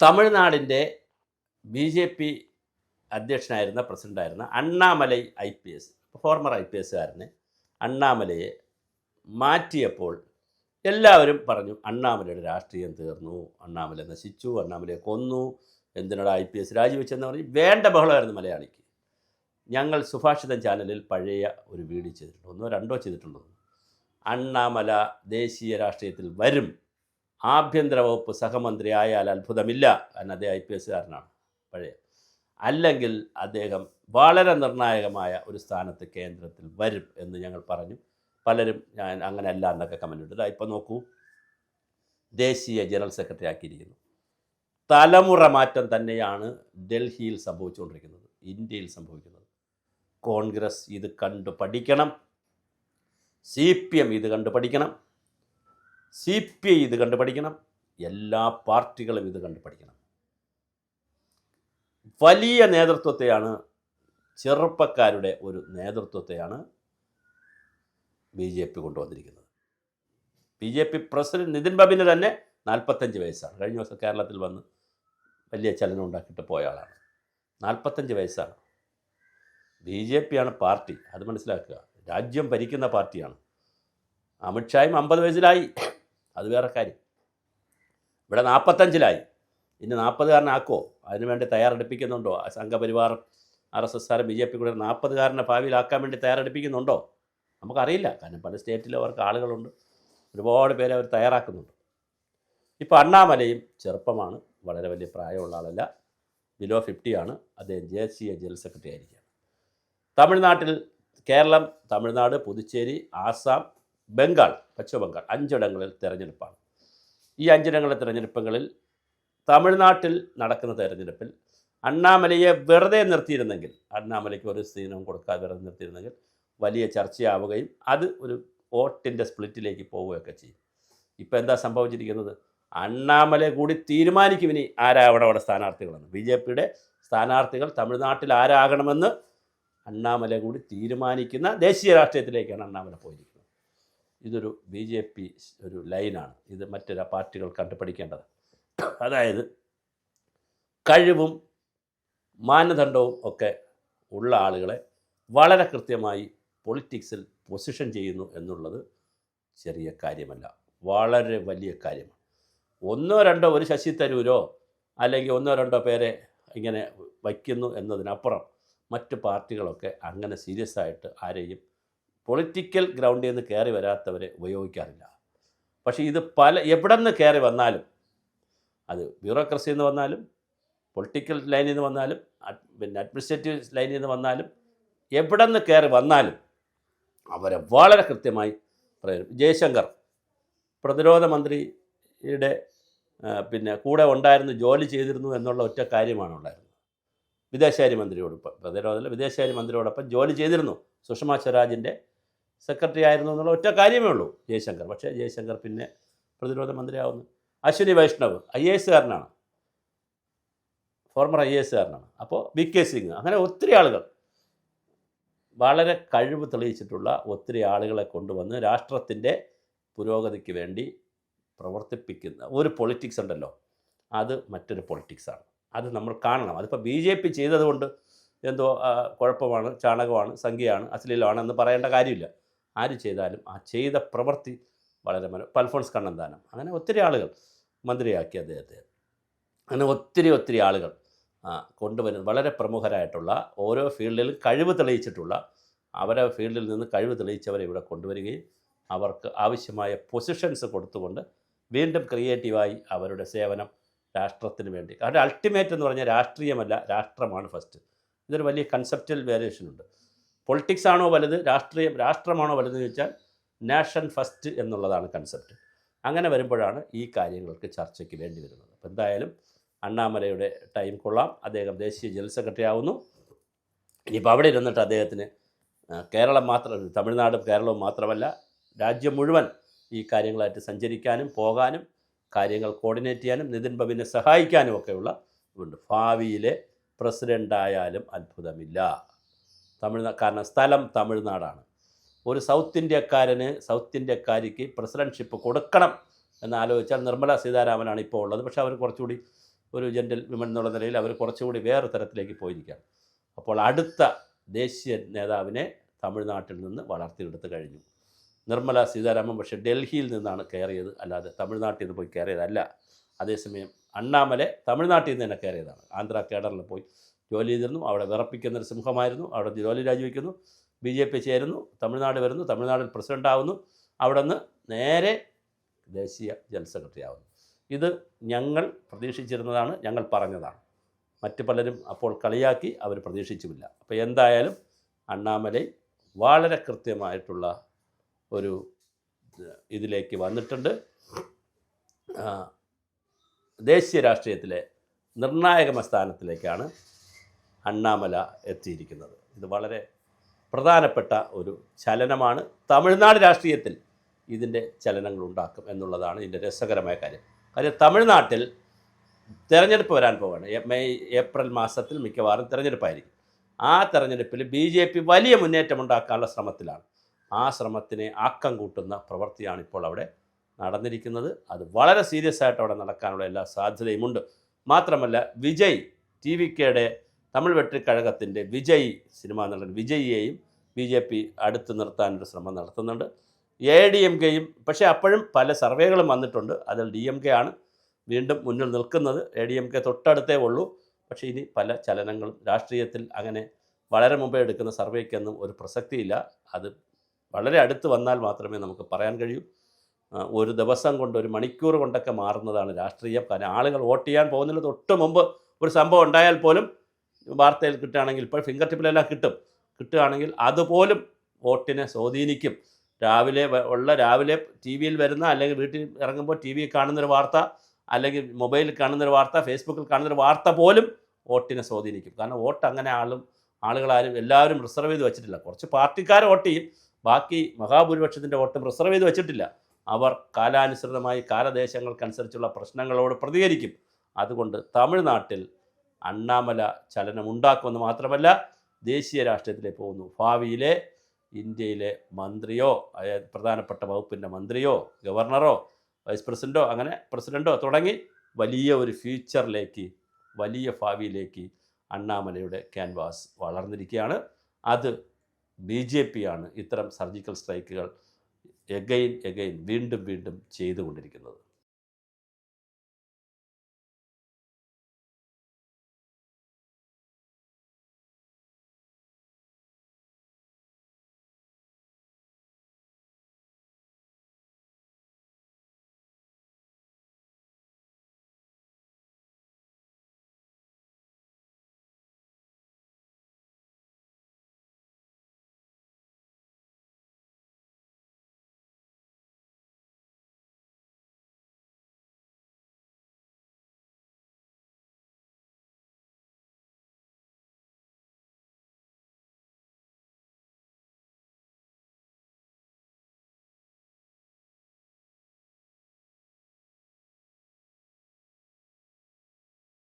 തമിഴ്നാടിൻ്റെ BJP. അധ്യക്ഷനായിരുന്ന പ്രസിഡൻ്റായിരുന്ന Annamalai IPS, former IPSകാരനെ അണ്ണാമലയെ മാറ്റിയപ്പോൾ എല്ലാവരും പറഞ്ഞു അണ്ണാമലയുടെ രാഷ്ട്രീയം തീർന്നു, അണ്ണാമല നശിച്ചു, അണ്ണാമലയെ കൊന്നു, എന്തിനാണ് IPS രാജിവെച്ചെന്ന് പറഞ്ഞ് വേണ്ട ബഹളമായിരുന്നു മലയാളിക്ക്. ഞങ്ങൾ സുഭാഷിതം ചാനലിൽ പഴയ ഒരു വീഡിയോ ചെയ്തിട്ടുണ്ട്, ഒന്നോ രണ്ടോ ചെയ്തിട്ടുണ്ടോ. അണ്ണാമല ദേശീയ രാഷ്ട്രീയത്തിൽ വരും, ആഭ്യന്തര വകുപ്പ് സഹമന്ത്രി ആയാൽ അത്ഭുതമില്ല, കാരണം അദ്ദേഹം IPSകാരനാണ് പഴയ. അല്ലെങ്കിൽ അദ്ദേഹം വളരെ നിർണായകമായ ഒരു സ്ഥാനത്ത് കേന്ദ്രത്തിൽ വരും എന്ന് ഞങ്ങൾ പറഞ്ഞു. പലരും ഞാൻ അങ്ങനെയല്ല എന്നൊക്കെ കമൻ്റ് ഉണ്ട്. ഇപ്പം നോക്കൂ, ദേശീയ ജനറൽ സെക്രട്ടറി ആക്കിയിരിക്കുന്നു. തലമുറ മാറ്റം തന്നെയാണ് ഡൽഹിയിൽ സംഭവിച്ചുകൊണ്ടിരിക്കുന്നത്, ഇന്ത്യയിൽ സംഭവിക്കുന്നത്. കോൺഗ്രസ് ഇത് കണ്ടു പഠിക്കണം, CPM ഇത് കണ്ടു പഠിക്കണം, CPI ഇത് കണ്ടു പഠിക്കണം, എല്ലാ പാർട്ടികളും ഇത് കണ്ടു പഠിക്കണം. വലിയ നേതൃത്വത്തെയാണ്, ചെറുപ്പക്കാരുടെ ഒരു നേതൃത്വത്തെയാണ് BJP കൊണ്ടുവന്നിരിക്കുന്നത്. BJP പ്രസിഡന്റ് നിതിൻ ബാബിന് തന്നെ 45 വയസ്സാണ്. കഴിഞ്ഞ ദിവസം കേരളത്തിൽ വന്ന് വലിയ ചലനം ഉണ്ടാക്കിയിട്ട് പോയ ആളാണ്. 45 വയസ്സാണ്. BJP ആണ് പാർട്ടി, അത് മനസ്സിലാക്കുക. രാജ്യം ഭരിക്കുന്ന പാർട്ടിയാണ്. അമിത്ഷായും 50 വയസ്സിലായി, അത് വേറെ കാര്യം. ഇവിടെ 45-ലായി, ഇനി 40-കാരനാക്കോ? അതിനുവേണ്ടി തയ്യാറെടുപ്പിക്കുന്നുണ്ടോ? സംഘപരിവാർ RSSകാർ BJP കൂടെ 40-കാരനെ ഭാവിയിലാക്കാൻ വേണ്ടി തയ്യാറെടുപ്പിക്കുന്നുണ്ടോ? നമുക്കറിയില്ല, കാരണം പല സ്റ്റേറ്റിലും അവർക്ക് ആളുകളുണ്ട്, ഒരുപാട് പേരെ അവർ തയ്യാറാക്കുന്നുണ്ട്. ഇപ്പോൾ അണ്ണാമലയും ചെറുപ്പമാണ്, വളരെ വലിയ പ്രായമുള്ള ആളല്ല, ബിലോ 50 ആണ്. അദ്ദേഹം ദേശീയ ജനറൽ സെക്രട്ടറി ആയിരിക്കുകയാണ്. തമിഴ്നാട്ടിൽ കേരളം, തമിഴ്നാട്, പുതുച്ചേരി, ആസാം, ബംഗാൾ, പശ്ചിമ ബംഗാൾ 5 ഇടങ്ങളിൽ തിരഞ്ഞെടുപ്പാണ്. ഈ 5 ഇടങ്ങളിലെ തിരഞ്ഞെടുപ്പുകളിൽ തമിഴ്നാട്ടിൽ നടക്കുന്ന തെരഞ്ഞെടുപ്പിൽ അണ്ണാമലയെ വെറുതെ നിർത്തിയിരുന്നെങ്കിൽ, അണ്ണാമലയ്ക്ക് ഒരു സ്ഥിരം കൊടുക്കാതെ വെറുതെ നിർത്തിയിരുന്നെങ്കിൽ വലിയ ചർച്ചയാവുകയും അത് ഒരു വോട്ടിൻ്റെ സ്പ്ലിറ്റിലേക്ക് പോവുകയൊക്കെ ചെയ്യും. ഇപ്പോൾ എന്താ സംഭവിച്ചിരിക്കുന്നത്? അണ്ണാമല കൂടി തീരുമാനിക്കും ഇനി ആരാവണം അവിടെ സ്ഥാനാർത്ഥികളെന്ന്. BJPയുടെ സ്ഥാനാർത്ഥികൾ തമിഴ്നാട്ടിൽ ആരാകണമെന്ന് അണ്ണാമല കൂടി തീരുമാനിക്കുന്ന ദേശീയ രാഷ്ട്രീയത്തിലേക്കാണ് അണ്ണാമല പോയിരിക്കുന്നത്. ഇതൊരു BJP ഒരു ലൈനാണ്. ഇത് മറ്റൊരു പാർട്ടികൾ കണ്ടുപഠിക്കേണ്ടത്. അതായത് കഴിവും മാനദണ്ഡവും ഒക്കെ ഉള്ള ആളുകളെ വളരെ കൃത്യമായി പൊളിറ്റിക്സിൽ പൊസിഷൻ ചെയ്യുന്നു എന്നുള്ളത് ചെറിയ കാര്യമല്ല, വളരെ വലിയ കാര്യമാണ്. 1-2 ഒരു ശശി തരൂരോ അല്ലെങ്കിൽ 1-2 പേരെ ഇങ്ങനെ വയ്ക്കുന്നു എന്നതിനപ്പുറം മറ്റ് പാർട്ടികളൊക്കെ അങ്ങനെ സീരിയസ് ആയിട്ട് ആരെയും പൊളിറ്റിക്കൽ ഗ്രൗണ്ടിൽ നിന്ന് കയറി വരാത്തവരെ ഉപയോഗിക്കാറില്ല. പക്ഷേ ഇത് എവിടെ നിന്ന് കയറി വന്നാലും, അത് ബ്യൂറോക്രസിയിൽ നിന്ന് വന്നാലും, പൊളിറ്റിക്കൽ ലൈനിൽ നിന്ന് വന്നാലും, പിന്നെ അഡ്മിനിസ്ട്രേറ്റീവ് ലൈനിൽ നിന്ന് വന്നാലും, എവിടെ നിന്ന് കയറി വന്നാലും അവരെ വളരെ കൃത്യമായി പറയും. ജയശങ്കർ പ്രതിരോധ മന്ത്രിയുടെ പിന്നെ കൂടെ ഉണ്ടായിരുന്നു, ജോലി ചെയ്തിരുന്നു എന്നുള്ള ഒറ്റ കാര്യമാണ് ഉണ്ടായിരുന്നത്. വിദേശകാര്യമന്ത്രിയോടൊപ്പം, വിദേശകാര്യ മന്ത്രിയോടൊപ്പം ജോലി ചെയ്തിരുന്നു, സുഷമ സ്വരാജിൻ്റെ സെക്രട്ടറി ആയിരുന്നു എന്നുള്ള ഒറ്റ കാര്യമേ ഉള്ളൂ ജയശങ്കർ. പക്ഷേ ജയശങ്കർ പിന്നെ പ്രതിരോധ മന്ത്രിയാവുന്നു. അശ്വിനി വൈഷ്ണവ് IASകാരനാണ്, ഫോർമർ IASകാരനാണ്. അപ്പോൾ VK സിംഗ്, അങ്ങനെ ഒത്തിരി ആളുകൾ, വളരെ കഴിവ് തെളിയിച്ചിട്ടുള്ള ഒത്തിരി ആളുകളെ കൊണ്ടുവന്ന് രാഷ്ട്രത്തിൻ്റെ പുരോഗതിക്ക് വേണ്ടി പ്രവർത്തിപ്പിക്കുന്ന ഒരു പൊളിറ്റിക്സ് ഉണ്ടല്ലോ, അത് മറ്റൊരു പൊളിറ്റിക്സാണ്. അത് നമ്മൾ കാണണം. അതിപ്പോൾ BJP ചെയ്തതുകൊണ്ട് എന്തോ കുഴപ്പമാണ്, ചാണകമാണ്, സംഖ്യയാണ്, അശ്ലീലമാണെന്ന് പറയേണ്ട കാര്യമില്ല. ആര് ചെയ്താലും ആ ചെയ്ത പ്രവൃത്തി വളരെ അൽഫോൺസ് കണ്ണന്താനം, അങ്ങനെ ഒത്തിരി ആളുകൾ മന്ത്രിയാക്കി അദ്ദേഹത്തെ. അങ്ങനെ ഒത്തിരി ആളുകൾ കൊണ്ടുവരുന്നത് വളരെ പ്രമുഖരായിട്ടുള്ള, ഓരോ ഫീൽഡിലും കഴിവ് തെളിയിച്ചിട്ടുള്ള, അവരെ ഫീൽഡിൽ നിന്ന് കഴിവ് തെളിയിച്ചവരെ ഇവിടെ കൊണ്ടുവരികയും അവർക്ക് ആവശ്യമായ പൊസിഷൻസ് കൊടുത്തുകൊണ്ട് വീണ്ടും ക്രിയേറ്റീവായി അവരുടെ സേവനം രാഷ്ട്രത്തിന് വേണ്ടി. അവരുടെ അൾട്ടിമേറ്റ് എന്ന് പറഞ്ഞാൽ രാഷ്ട്രീയമല്ല, രാഷ്ട്രമാണ് ഫസ്റ്റ്. ഇതൊരു വലിയ കൺസെപ്റ്റൽ വേരിയേഷനുണ്ട്. പൊളിറ്റിക്സ് ആണോ വലുത്, രാഷ്ട്രമാണോ വലുതെന്ന് ചോദിച്ചാൽ നാഷൻ ഫസ്റ്റ് എന്നുള്ളതാണ് കൺസെപ്റ്റ്. അങ്ങനെ വരുമ്പോഴാണ് ഈ കാര്യങ്ങൾക്ക് ചർച്ചയ്ക്ക് വേണ്ടി വരുന്നത്. അപ്പോൾ എന്തായാലും അണ്ണാമലയുടെ ടൈം കൊള്ളാം. അദ്ദേഹം ദേശീയ ജനറൽ സെക്രട്ടറി ആവുന്നു. ഇനിയിപ്പോൾ അവിടെ ഇരുന്നിട്ട് അദ്ദേഹത്തിന് കേരളം മാത്രം, തമിഴ്നാടും കേരളവും മാത്രമല്ല രാജ്യം മുഴുവൻ ഈ കാര്യങ്ങളായിട്ട് സഞ്ചരിക്കാനും പോകാനും കാര്യങ്ങൾ കോർഡിനേറ്റ് ചെയ്യാനും നിതിൻ ബാബുവിനെ സഹായിക്കാനും ഒക്കെയുള്ള ഉണ്ട്. ഭാവിയിലെ പ്രസിഡൻ്റായാലും അത്ഭുതമില്ല. കാരണം സ്ഥലം തമിഴ്നാടാണ്. ഒരു സൗത്ത് ഇന്ത്യക്കാരിക്ക് പ്രസിഡൻഷിപ്പ് കൊടുക്കണം എന്നാലോചിച്ചാൽ നിർമ്മല സീതാരാമനാണ് ഇപ്പോൾ ഉള്ളത്. പക്ഷേ അവർ കുറച്ചുകൂടി ഒരു ജെൻ്റൽ വിമൻ എന്നുള്ള നിലയിൽ അവർ കുറച്ചുകൂടി വേറെ തരത്തിലേക്ക് പോയിരിക്കുകയാണ്. അപ്പോൾ അടുത്ത ദേശീയ നേതാവിനെ തമിഴ്നാട്ടിൽ നിന്ന് വളർത്തിയെടുത്ത് കഴിഞ്ഞു. നിർമ്മല സീതാരാമൻ പക്ഷേ ഡൽഹിയിൽ നിന്നാണ് കയറിയത്, അല്ലാതെ തമിഴ്നാട്ടിൽ നിന്ന് പോയി കയറിയതല്ല. അതേസമയം അണ്ണാമലെ തമിഴ്നാട്ടിൽ നിന്ന് തന്നെ കയറിയതാണ്. ആന്ധ്ര കേഡറിൽ പോയി ജോലി ചെയ്തിരുന്നു. അവിടെ വിറപ്പിക്കുന്നൊരു സിംഹമായിരുന്നു. അവിടെ ജോലി രാജിവെക്കുന്നു, BJP ചേരുന്നു, തമിഴ്നാട് വരുന്നു, തമിഴ്നാടിൽ പ്രസിഡൻ്റ് ആവുന്നു, അവിടെ നിന്ന് നേരെ ദേശീയ ജനറൽ സെക്രട്ടറി ആവുന്നു. ഇത് ഞങ്ങൾ പ്രതീക്ഷിച്ചിരുന്നതാണ്, ഞങ്ങൾ പറഞ്ഞതാണ്. മറ്റ് പലരും അപ്പോൾ കളിയാക്കി, അവർ പ്രതീക്ഷിച്ചുമില്ല. അപ്പോൾ എന്തായാലും അണ്ണാമലൈ വളരെ കൃത്യമായിട്ടുള്ള ഒരു ഇതിലേക്ക് വന്നിട്ടുണ്ട്. ദേശീയ രാഷ്ട്രീയത്തിലെ നിർണായക സ്ഥാനത്തിലേക്കാണ് അണ്ണാമല എത്തിയിരിക്കുന്നത്. ഇത് വളരെ പ്രധാനപ്പെട്ട ഒരു ചലനമാണ്. തമിഴ്നാട് രാഷ്ട്രീയത്തിൽ ഇതിൻ്റെ ചലനങ്ങൾ ഉണ്ടാക്കും എന്നുള്ളതാണ് ഇതിൻ്റെ രസകരമായ കാര്യം. തമിഴ്നാട്ടിൽ തിരഞ്ഞെടുപ്പ് വരാൻ പോവുകയാണ്. ഏപ്രിൽ മാസത്തിൽ മിക്കവാറും തിരഞ്ഞെടുപ്പായിരിക്കും. ആ തെരഞ്ഞെടുപ്പിൽ BJP വലിയ മുന്നേറ്റം ഉണ്ടാക്കാനുള്ള ശ്രമത്തിലാണ്. ആ ശ്രമത്തിനെ ആക്കം കൂട്ടുന്ന പ്രവൃത്തിയാണ് ഇപ്പോൾ അവിടെ നടന്നിരിക്കുന്നത്. അത് വളരെ സീരിയസ് ആയിട്ട് അവിടെ നടക്കാനുള്ള എല്ലാ സാധ്യതയുമുണ്ട്. മാത്രമല്ല വിജയ് TVKയുടെ തമിഴ് വെട്രിക്കഴകത്തിൻ്റെ വിജയ് സിനിമാ നടൻ വിജയിയെയും BJP അടുത്ത് നിർത്താനൊരു ശ്രമം നടത്തുന്നുണ്ട്. ADMKയും പക്ഷേ അപ്പോഴും പല സർവേകളും വന്നിട്ടുണ്ട്. അതിൽ DMK ആണ് വീണ്ടും മുന്നിൽ നിൽക്കുന്നത്. ADMK തൊട്ടടുത്തേ ഉള്ളൂ. പക്ഷേ ഇനി പല ചലനങ്ങളും രാഷ്ട്രീയത്തിൽ അങ്ങനെ വളരെ മുമ്പേ എടുക്കുന്ന സർവേക്കൊന്നും ഒരു പ്രസക്തിയില്ല. അത് വളരെ അടുത്ത് വന്നാൽ മാത്രമേ നമുക്ക് പറയാൻ കഴിയൂ. ഒരു ദിവസം കൊണ്ട്, ഒരു മണിക്കൂർ കൊണ്ടൊക്കെ മാറുന്നതാണ് രാഷ്ട്രീയം. കാരണം ആളുകൾ വോട്ട് ചെയ്യാൻ പോകുന്നതിന് തൊട്ട് മുമ്പ് ഒരു സംഭവം ഉണ്ടായാൽ പോലും വാർത്തയിൽ കിട്ടുകയാണെങ്കിൽ, ഇപ്പോൾ ഫിംഗർ ടിപ്പിലെല്ലാം കിട്ടുകയാണെങ്കിൽ അതുപോലും വോട്ടിനെ സ്വാധീനിക്കും. രാവിലെ TV-യിൽ വരുന്ന, അല്ലെങ്കിൽ വീട്ടിൽ ഇറങ്ങുമ്പോൾ TV കാണുന്നൊരു വാർത്ത, അല്ലെങ്കിൽ മൊബൈലിൽ കാണുന്നൊരു വാർത്ത, ഫേസ്ബുക്കിൽ കാണുന്നൊരു വാർത്ത പോലും വോട്ടിനെ സ്വാധീനിക്കും. കാരണം വോട്ട് അങ്ങനെ ആളുകളാരും എല്ലാവരും റിസർവ് ചെയ്ത് വെച്ചിട്ടില്ല. കുറച്ച് പാർട്ടിക്കാർ വോട്ട് ചെയ്യും, ബാക്കി മഹാഭൂരിപക്ഷത്തിൻ്റെ വോട്ടും റിസർവ് ചെയ്ത് വെച്ചിട്ടില്ല. അവർ കാലാനുസൃതമായി കാലദേശങ്ങൾക്കനുസരിച്ചുള്ള പ്രശ്നങ്ങളോട് പ്രതികരിക്കും. അതുകൊണ്ട് തമിഴ്നാട്ടിൽ അണ്ണാമല ചലനമുണ്ടാക്കുമെന്ന് മാത്രമല്ല, ദേശീയ രാഷ്ട്രീയത്തിലേക്ക് പോകുന്നു. ഭാവിയിലെ ഇന്ത്യയിലെ മന്ത്രിയോ, പ്രധാനപ്പെട്ട വകുപ്പിൻ്റെ മന്ത്രിയോ, ഗവർണറോ, വൈസ് പ്രസിഡൻറ്റോ, അങ്ങനെ പ്രസിഡൻറ്റോ തുടങ്ങി വലിയ ഒരു ഫ്യൂച്ചറിലേക്ക്, വലിയ ഭാവിയിലേക്ക് അണ്ണാമലയുടെ ക്യാൻവാസ് വളർന്നിരിക്കുകയാണ്. അത് BJP ആണ് ഇത്തരം സർജിക്കൽ സ്ട്രൈക്കുകൾ എഗെയിൻ വീണ്ടും ചെയ്തുകൊണ്ടിരിക്കുന്നത്.